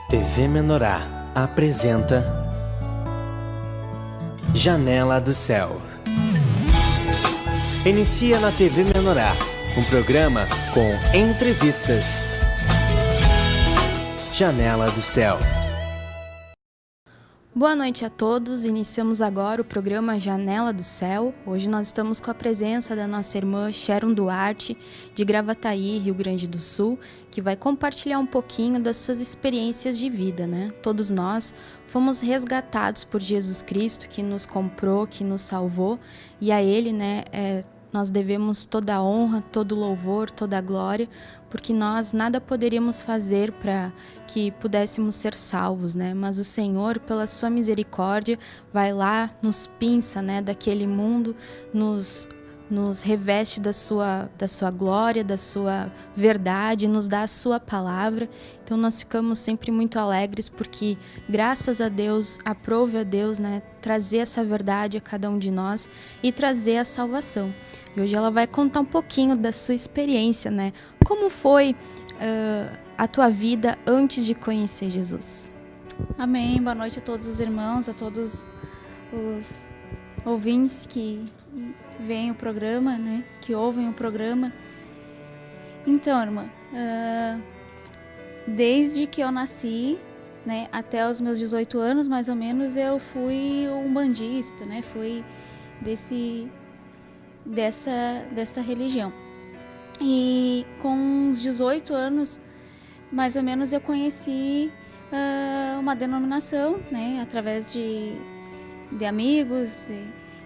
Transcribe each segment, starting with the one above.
TV Menorá apresenta Janela do Céu. Inicia na TV Menorá um programa com entrevistas. Janela do Céu. Boa noite a todos, iniciamos agora o programa Janela do Céu. Hoje nós estamos com a presença da nossa irmã Sharon Duarte, de Gravataí, Rio Grande do Sul, que vai compartilhar um pouquinho das suas experiências de vida, né? Todos nós fomos resgatados por Jesus Cristo, que nos comprou, que nos salvou, e a Ele, né, nós devemos toda a honra, todo o louvor, toda a glória, porque nós nada poderíamos fazer para que pudéssemos ser salvos, né? Mas o Senhor, pela sua misericórdia, vai lá, nos pinça, né, daquele mundo, nos reveste da sua glória, da sua verdade, nos dá a sua palavra. Então nós ficamos sempre muito alegres porque, graças a Deus, aprove a Deus, né, trazer essa verdade a cada um de nós e trazer a salvação. E hoje ela vai contar um pouquinho da sua experiência, né? Como foi a tua vida antes de conhecer Jesus? Amém. Boa noite a todos os irmãos, a todos os ouvintes que veem o programa, né? Que ouvem o programa. Então, irmã, desde que eu nasci, né, até os meus 18 anos, mais ou menos, eu fui umbandista, né? Fui dessa religião. E com uns 18 anos, mais ou menos, eu conheci uma denominação, né? Através de amigos.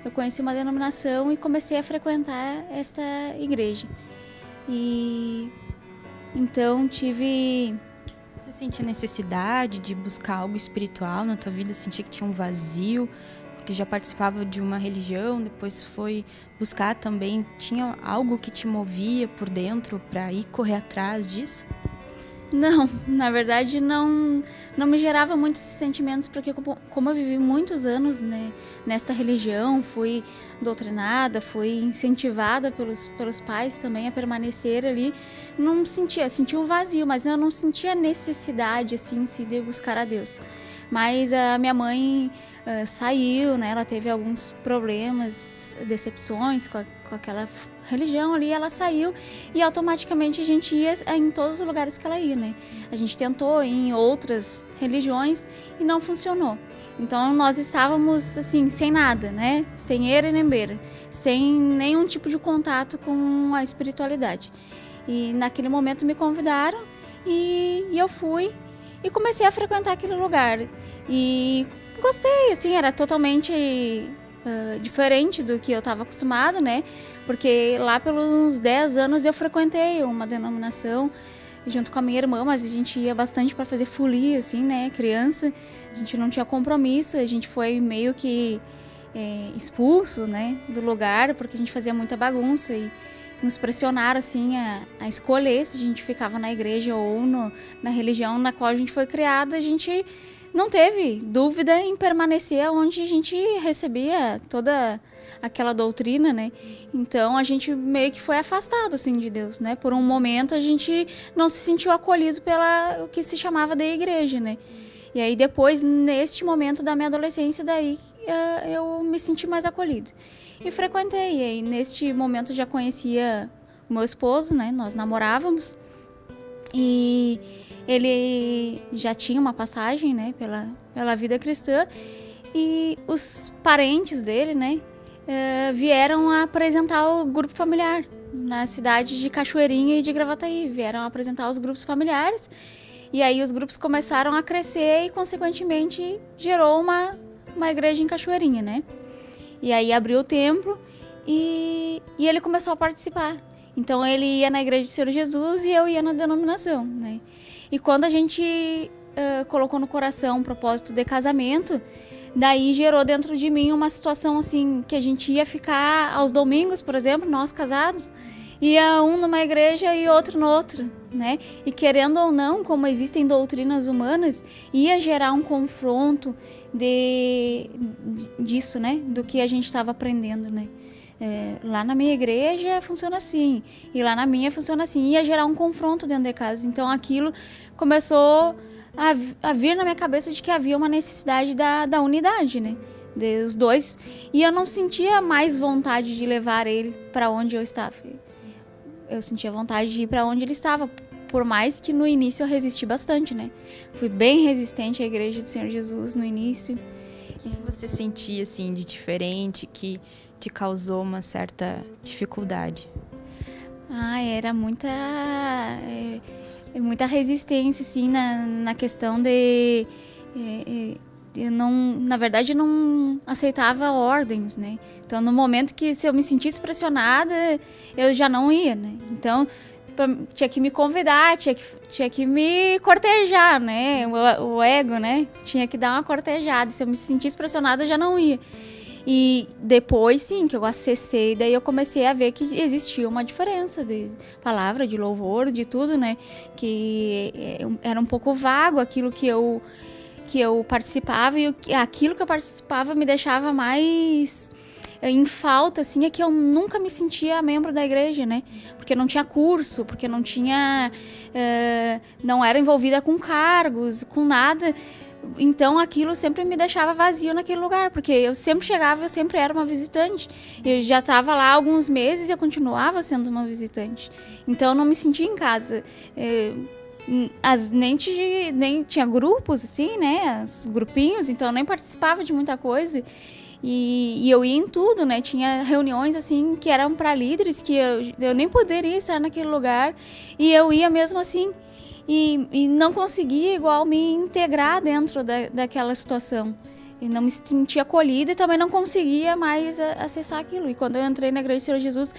Eu conheci uma denominação e comecei a frequentar esta igreja. E então Você sentia necessidade de buscar algo espiritual na tua vida? Sentia que tinha um vazio? Porque já participava de uma religião, depois foi buscar também. Tinha algo que te movia por dentro para ir correr atrás disso? Não, na verdade não me gerava muitos sentimentos, porque como eu vivi muitos anos, né, nesta religião, fui doutrinada, fui incentivada pelos pais também a permanecer ali, sentia um vazio, mas eu não sentia necessidade assim de buscar a Deus. Mas a minha mãe saiu, né, ela teve alguns problemas, decepções com aquela religião ali, ela saiu e automaticamente a gente ia em todos os lugares que ela ia, né? A gente tentou ir em outras religiões e não funcionou. Então nós estávamos assim, sem nada, né? Sem eira e nem beira, sem nenhum tipo de contato com a espiritualidade. E naquele momento me convidaram e eu fui e comecei a frequentar aquele lugar. E gostei, assim, era totalmente diferente do que eu estava acostumada, né? Porque lá pelos 10 anos eu frequentei uma denominação junto com a minha irmã, mas a gente ia bastante para fazer folia, assim, né? Criança, a gente não tinha compromisso, a gente foi meio que expulso, né, do lugar, porque a gente fazia muita bagunça e nos pressionaram, assim, a escolher se a gente ficava na igreja ou na religião na qual a gente foi criada. A gente não teve dúvida em permanecer onde a gente recebia toda aquela doutrina, né? Então a gente meio que foi afastado, assim, de Deus, né? Por um momento a gente não se sentiu acolhido pela o que se chamava de igreja, né? E aí depois, neste momento da minha adolescência, daí eu me senti mais acolhida. E frequentei, e aí neste momento já conhecia o meu esposo, né? Nós namorávamos e ele já tinha uma passagem, né, pela vida cristã, e os parentes dele, né, vieram apresentar o grupo familiar na cidade de Cachoeirinha e de Gravataí. Vieram apresentar os grupos familiares, e aí os grupos começaram a crescer e, consequentemente, gerou uma igreja em Cachoeirinha, né? E aí abriu o templo e ele começou a participar. Então ele ia na igreja do Senhor Jesus e eu ia na denominação, né? E quando a gente colocou no coração um propósito de casamento, daí gerou dentro de mim uma situação assim, que a gente ia ficar aos domingos, por exemplo, nós casados, ia um numa igreja e outro noutra, né? E querendo ou não, como existem doutrinas humanas, ia gerar um confronto disso, né? Do que a gente estava aprendendo, né? Lá na minha igreja funciona assim, e lá na minha funciona assim. Ia gerar um confronto dentro de casa. Então aquilo começou a vir na minha cabeça de que havia uma necessidade da unidade, né? Dos dois. E eu não sentia mais vontade de levar ele para onde eu estava. Eu sentia vontade de ir para onde ele estava. Por mais que no início eu resisti bastante, né? Fui bem resistente à Igreja do Senhor Jesus no início. O que você sentia, assim, de diferente, que te causou uma certa dificuldade? Era muita resistência, assim, na questão de... eu não, na verdade, não aceitava ordens, né? Então, no momento que se eu me sentisse pressionada, eu já não ia, né? Então, tinha que me convidar, tinha que me cortejar, né? O ego, né? Tinha que dar uma cortejada. Se eu me sentisse pressionada, eu já não ia. E depois, sim, que eu acessei, daí eu comecei a ver que existia uma diferença de palavra, de louvor, de tudo, né? Que era um pouco vago aquilo que eu participava, e aquilo que eu participava me deixava mais em falta, assim, é que eu nunca me sentia membro da igreja, né? Porque não tinha curso, porque não tinha... não era envolvida com cargos, com nada. Então aquilo sempre me deixava vazio naquele lugar, porque eu sempre chegava, eu sempre era uma visitante. Eu já estava lá há alguns meses e eu continuava sendo uma visitante. Então eu não me sentia em casa. Nem tinha grupos, assim, né? Os grupinhos, então eu nem participava de muita coisa. E eu ia em tudo, né? Tinha reuniões, assim, que eram para líderes, que eu nem poderia estar naquele lugar. E eu ia mesmo assim. E não conseguia, igual, me integrar dentro daquela situação. E não me sentia acolhida e também não conseguia mais acessar aquilo. E quando eu entrei na Igreja do Senhor Jesus,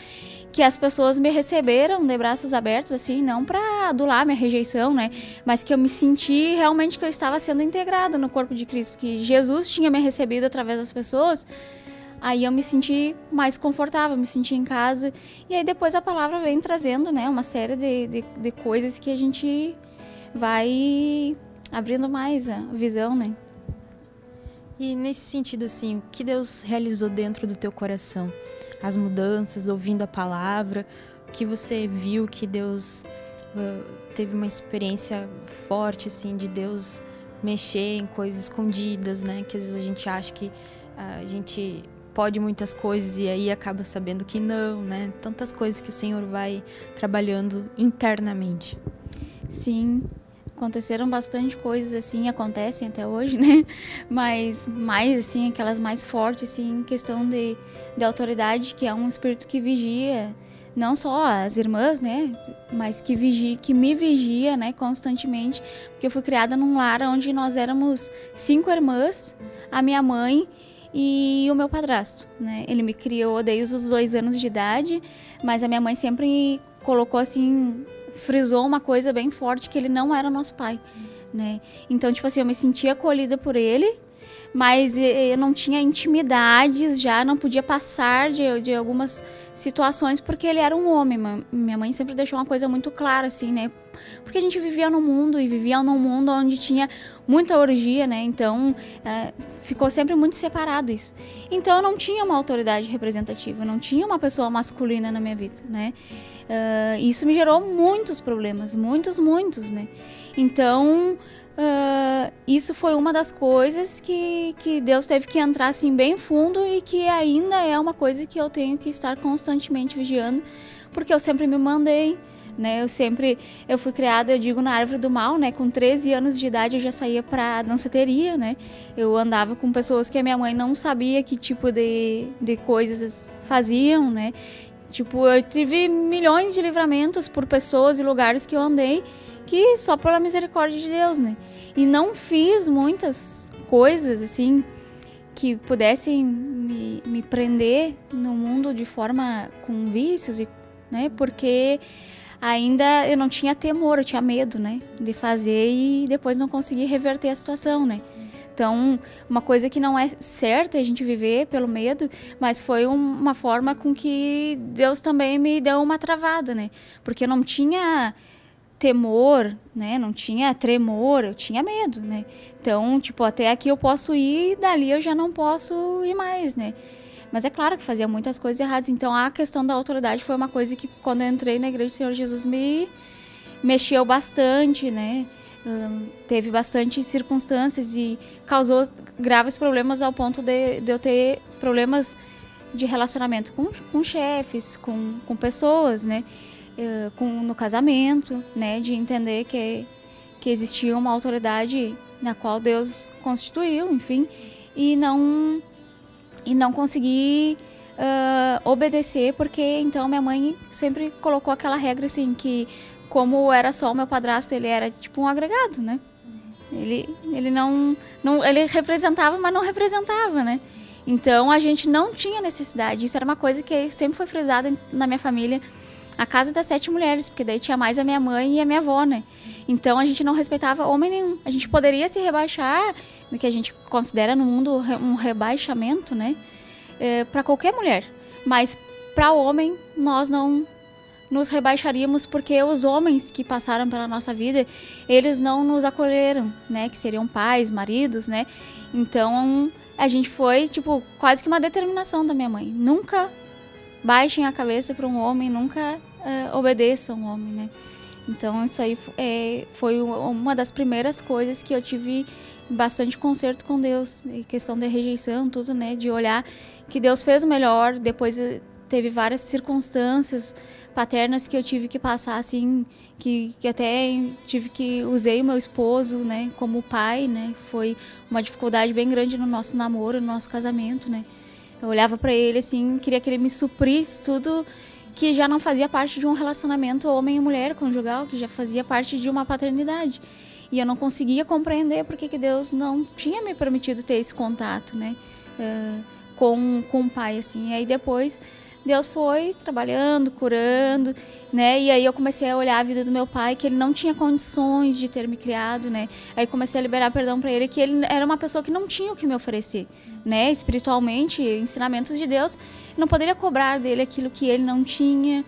que as pessoas me receberam de braços abertos, assim, não para adular minha rejeição, né? Mas que eu me senti realmente que eu estava sendo integrada no corpo de Cristo, que Jesus tinha me recebido através das pessoas. Aí eu me senti mais confortável, me senti em casa. E aí depois a palavra vem trazendo, né, uma série de coisas que a gente vai abrindo mais a visão, né? E nesse sentido, assim, o que Deus realizou dentro do teu coração? As mudanças, ouvindo a palavra, o que você viu que Deus teve uma experiência forte, assim, de Deus mexer em coisas escondidas, né? Que às vezes a gente acha que a gente pode muitas coisas e aí acaba sabendo que não, né? Tantas coisas que o Senhor vai trabalhando internamente. Sim, aconteceram bastante coisas, assim, acontecem até hoje, né? Mas mais, assim, aquelas mais fortes, assim, em questão de autoridade, que é um espírito que vigia, não só as irmãs, né? Mas que me vigia, né? Constantemente, porque eu fui criada num lar onde nós éramos 5 irmãs, a minha mãe e o meu padrasto, né? Ele me criou desde os 2 anos de idade, mas a minha mãe sempre colocou, assim, frisou uma coisa bem forte, que ele não era nosso pai, né? Então, tipo assim, eu me sentia acolhida por ele, mas eu não tinha intimidades já, não podia passar de algumas situações, porque ele era um homem. Minha mãe sempre deixou uma coisa muito clara, assim, né? Porque a gente vivia num mundo onde tinha muita orgia, né? Então, ficou sempre muito separado isso. Então, eu não tinha uma autoridade representativa, eu não tinha uma pessoa masculina na minha vida, né? Isso me gerou muitos problemas, muitos, né? Então, isso foi uma das coisas que Deus teve que entrar assim bem fundo e que ainda é uma coisa que eu tenho que estar constantemente vigiando, porque eu sempre me mandei, né? Eu fui criada, eu digo, na árvore do mal, né? Com 13 anos de idade eu já saía pra danceteria, né? Eu andava com pessoas que a minha mãe não sabia que tipo de coisas faziam, né? Tipo, eu tive milhões de livramentos por pessoas e lugares que eu andei, que só pela misericórdia de Deus, né? E não fiz muitas coisas, assim, que pudessem me prender no mundo de forma com vícios, né? Porque ainda eu não tinha temor, eu tinha medo, né? De fazer e depois não conseguir reverter a situação, né? Então, uma coisa que não é certa a gente viver pelo medo, mas foi uma forma com que Deus também me deu uma travada, né? Porque eu não tinha temor, né? Não tinha tremor, eu tinha medo, né? Então, tipo, até aqui eu posso ir, dali eu já não posso ir mais, né? Mas é claro que fazia muitas coisas erradas. Então, a questão da autoridade foi uma coisa que, quando eu entrei na Igreja do Senhor Jesus, mexeu bastante, né? Teve bastante circunstâncias e causou graves problemas ao ponto de eu ter problemas de relacionamento com chefes, com pessoas, né? No casamento, né? De entender que existia uma autoridade na qual Deus constituiu, enfim, e não consegui obedecer, porque então minha mãe sempre colocou aquela regra assim, que como era só o meu padrasto, ele era tipo um agregado, né? Ele não ele representava, mas não representava, né? Então a gente não tinha necessidade. Isso era uma coisa que sempre foi frisada na minha família. A casa das 7 mulheres, porque daí tinha mais a minha mãe e a minha avó, né? Então a gente não respeitava homem nenhum. A gente poderia se rebaixar, no que a gente considera no mundo um rebaixamento, né? Para qualquer mulher. Mas para homem, nós não nos rebaixaríamos, porque os homens que passaram pela nossa vida, eles não nos acolheram, né? Que seriam pais, maridos, né? Então a gente foi, tipo, quase que uma determinação da minha mãe. Nunca baixem a cabeça para um homem, nunca obedeçam um homem, né? Então isso aí foi uma das primeiras coisas que eu tive bastante conserto com Deus, questão de rejeição, tudo, né? De olhar que Deus fez o melhor. Depois teve várias circunstâncias paternas que eu tive que passar, assim, que até usei o meu esposo, né, como pai, né? Foi uma dificuldade bem grande no nosso namoro, no nosso casamento, né? Eu olhava para ele, assim, queria que ele me suprisse tudo que já não fazia parte de um relacionamento homem e mulher conjugal, que já fazia parte de uma paternidade. E eu não conseguia compreender porque que Deus não tinha me permitido ter esse contato, né, com o pai, assim. E aí depois Deus foi trabalhando, curando, né? E aí eu comecei a olhar a vida do meu pai, que ele não tinha condições de ter me criado, né? Aí comecei a liberar perdão para ele, que ele era uma pessoa que não tinha o que me oferecer, né? Espiritualmente, ensinamentos de Deus, não poderia cobrar dele aquilo que ele não tinha.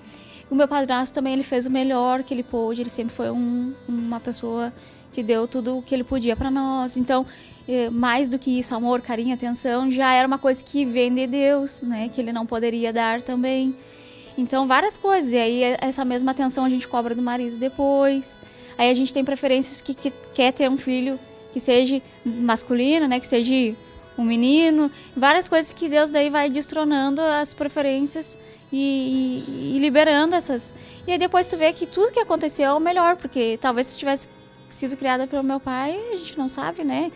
O meu padrasto também, ele fez o melhor que ele pôde, ele sempre foi uma pessoa que deu tudo o que ele podia para nós. Então, mais do que isso, amor, carinho, atenção, já era uma coisa que vem de Deus, né? Que ele não poderia dar também. Então, várias coisas. E aí, essa mesma atenção a gente cobra do marido depois. Aí a gente tem preferências que quer ter um filho que seja masculino, né? Que seja um menino. Várias coisas que Deus daí vai destronando as preferências e liberando essas. E aí depois tu vê que tudo que aconteceu é o melhor, porque talvez se tivesse sido criada pelo meu pai, a gente não sabe, né?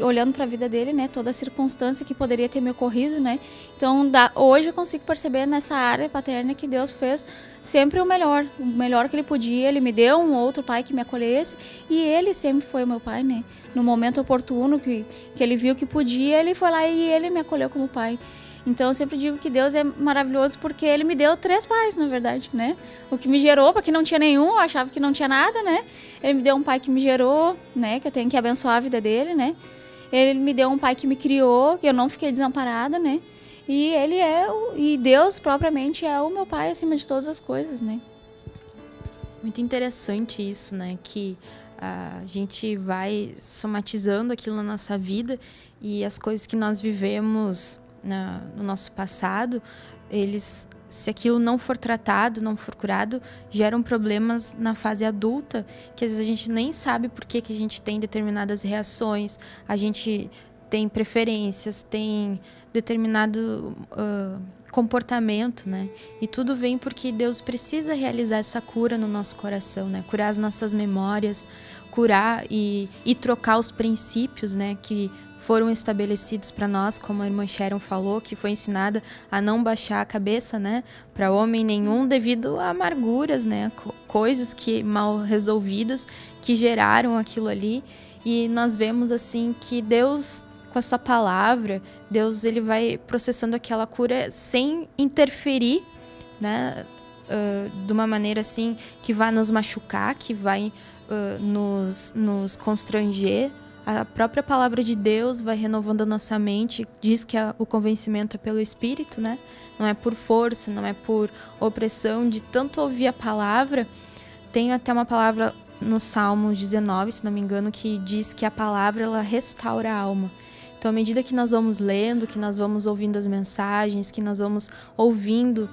Olhando para a vida dele, né? Toda a circunstância que poderia ter me ocorrido, né? Então, hoje eu consigo perceber nessa área paterna que Deus fez sempre o melhor que ele podia. Ele me deu um outro pai que me acolhesse e ele sempre foi o meu pai, né? No momento oportuno que ele viu que podia, ele foi lá e ele me acolheu como pai. Então, eu sempre digo que Deus é maravilhoso porque ele me deu 3 pais, na verdade, né? O que me gerou, porque não tinha nenhum, eu achava que não tinha nada, né? Ele me deu um pai que me gerou, né? Que eu tenho que abençoar a vida dele, né? Ele me deu um pai que me criou, que eu não fiquei desamparada, né? E e Deus propriamente é o meu pai acima de todas as coisas, né? Muito interessante isso, né? Que a gente vai somatizando aquilo na nossa vida e as coisas que nós vivemos no nosso passado, se aquilo não for tratado, não for curado, geram problemas na fase adulta, que às vezes a gente nem sabe por que a gente tem determinadas reações, a gente tem preferências, tem determinado comportamento, né? E tudo vem porque Deus precisa realizar essa cura no nosso coração, né? Curar as nossas memórias, curar e trocar os princípios, né? Que foram estabelecidos para nós, como a irmã Sharon falou, que foi ensinada a não baixar a cabeça, né, para homem nenhum, devido a amarguras, né, coisas que mal resolvidas que geraram aquilo ali. E nós vemos assim que Deus, com a sua palavra, Deus ele vai processando aquela cura sem interferir, né, de uma maneira assim que vai nos machucar, que vai nos constranger. A própria palavra de Deus vai renovando a nossa mente, diz que o convencimento é pelo Espírito, né? Não é por força, não é por opressão, de tanto ouvir a palavra. Tem até uma palavra no Salmo 19, se não me engano, que diz que a palavra ela restaura a alma. Então, à medida que nós vamos lendo, que nós vamos ouvindo as mensagens, que nós vamos ouvindo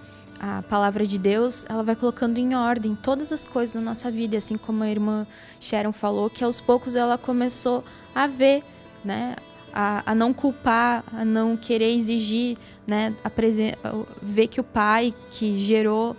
a palavra de Deus, ela vai colocando em ordem todas as coisas na nossa vida. E assim como a irmã Sharon falou, que aos poucos ela começou a ver, né, a não culpar, a não querer exigir, né, ver que o pai que gerou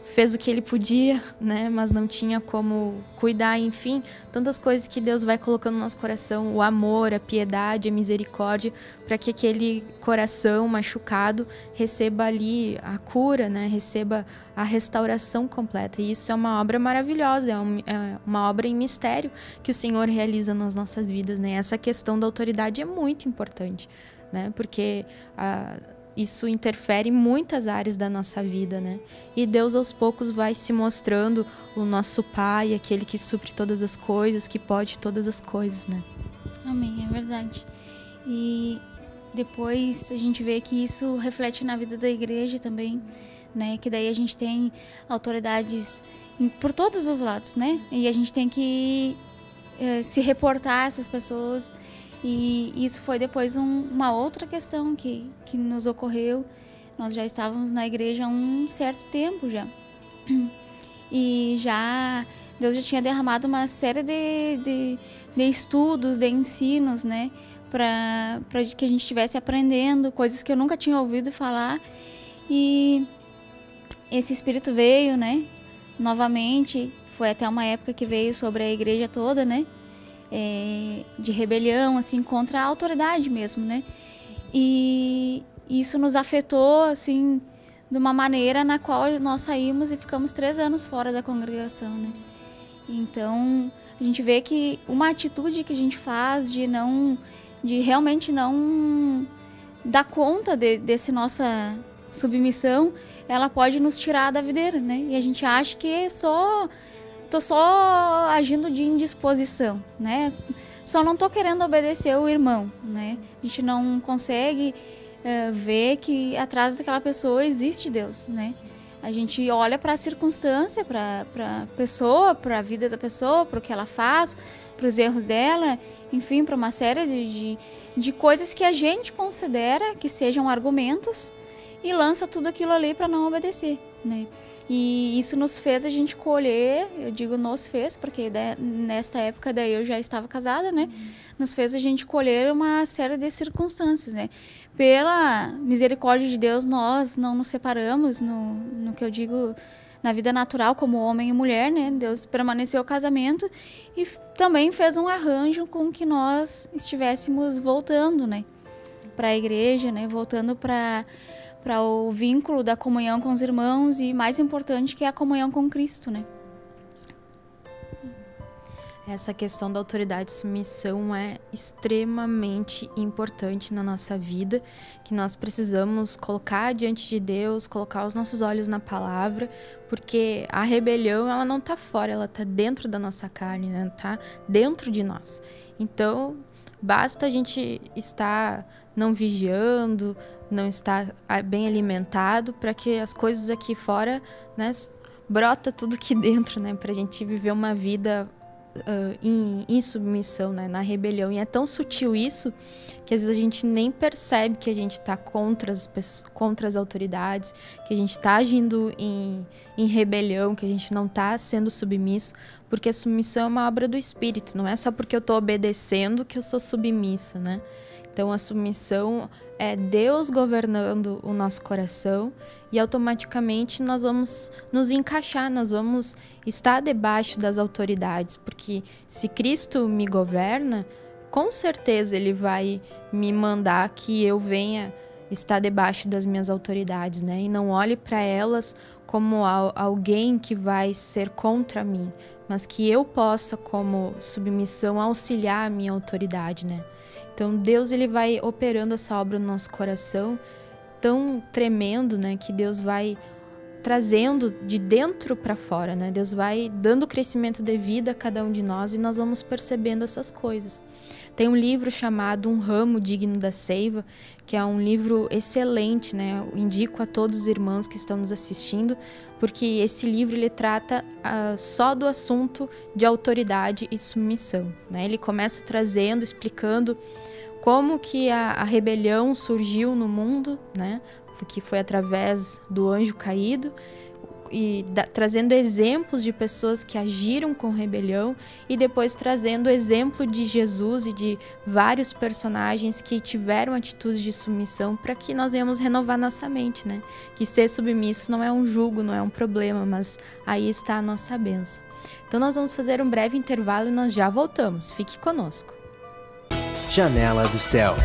fez o que ele podia, né, mas não tinha como cuidar, enfim, tantas coisas que Deus vai colocando no nosso coração, o amor, a piedade, a misericórdia, para que aquele coração machucado receba ali a cura, né, receba a restauração completa. E isso é uma obra maravilhosa, é uma obra em mistério que o Senhor realiza nas nossas vidas, né? Essa questão da autoridade é muito importante, né, porque isso interfere em muitas áreas da nossa vida, né? E Deus aos poucos vai se mostrando o nosso Pai, aquele que supre todas as coisas, que pode todas as coisas, né? Amém, é verdade. E depois a gente vê que isso reflete na vida da igreja também, né? Que daí a gente tem autoridades por todos os lados, né? E a gente tem que se reportar a essas pessoas. E isso foi depois uma outra questão que nos ocorreu. Nós já estávamos na igreja há um certo tempo já. E Deus já tinha derramado uma série de estudos, de ensinos, né? Para que a gente estivesse aprendendo coisas que eu nunca tinha ouvido falar. E esse Espírito veio, né? Novamente, foi até uma época que veio sobre a igreja toda, né? De rebelião, assim, contra a autoridade mesmo, né? E isso nos afetou, assim, de uma maneira na qual nós saímos e ficamos 3 anos fora da congregação, né? Então, a gente vê que uma atitude que a gente faz de realmente não dar conta dessa nossa submissão, ela pode nos tirar da videira, né? E a gente acha que tô só agindo de indisposição, né? Só não tô querendo obedecer o irmão, né? A gente não consegue ver que atrás daquela pessoa existe Deus, né? A gente olha para a circunstância, para a pessoa, para a vida da pessoa, para o que ela faz, para os erros dela, enfim, para uma série de coisas que a gente considera que sejam argumentos e lança tudo aquilo ali para não obedecer, né? E isso nos fez a gente colher, eu digo nos fez, porque nesta época daí eu já estava casada, né? Nos fez a gente colher uma série de circunstâncias, né? Pela misericórdia de Deus, nós não nos separamos, no que eu digo, na vida natural, como homem e mulher, né? Deus permaneceu o casamento e também fez um arranjo com que nós estivéssemos voltando, né? Para a igreja, né? Voltando para o vínculo da comunhão com os irmãos e, mais importante, que é a comunhão com Cristo, né? Essa questão da autoridade e submissão é extremamente importante na nossa vida, que nós precisamos colocar diante de Deus, colocar os nossos olhos na palavra, porque a rebelião, ela não está fora, ela está dentro da nossa carne, né? Está dentro de nós. Então, basta a gente estar não vigiando, não estar bem alimentado, para que as coisas aqui fora, né, brota tudo aqui dentro, né, para a gente viver uma vida em submissão, né, na rebelião. E é tão sutil isso que às vezes a gente nem percebe que a gente está contra as autoridades, que a gente está agindo em rebelião, que a gente não está sendo submisso, porque a submissão é uma obra do Espírito, não é só porque eu estou obedecendo que eu sou submisso, né? Então, a submissão é Deus governando o nosso coração e automaticamente nós vamos nos encaixar, nós vamos estar debaixo das autoridades, porque se Cristo me governa, com certeza Ele vai me mandar que eu venha estar debaixo das minhas autoridades, né? E não olhe para elas como alguém que vai ser contra mim, mas que eu possa, como submissão, auxiliar a minha autoridade, né? Então, Deus, ele vai operando essa obra no nosso coração tão tremendo, né? Que Deus vai trazendo de dentro para fora, né? Deus vai dando crescimento de vida a cada um de nós e nós vamos percebendo essas coisas. Tem um livro chamado Um Ramo Digno da Seiva, que é um livro excelente, né? Eu indico a todos os irmãos que estão nos assistindo, porque esse livro ele trata só do assunto de autoridade e submissão, né? Ele começa trazendo, explicando como que a rebelião surgiu no mundo, né? que foi através do anjo caído, e trazendo exemplos de pessoas que agiram com rebelião, e depois trazendo o exemplo de Jesus e de vários personagens que tiveram atitudes de submissão, para que nós venhamos renovar nossa mente, né? Que ser submisso não é um jugo, não é um problema, mas aí está a nossa bênção. Então nós vamos fazer um breve intervalo e nós já voltamos. Fique conosco. Janela do Céu.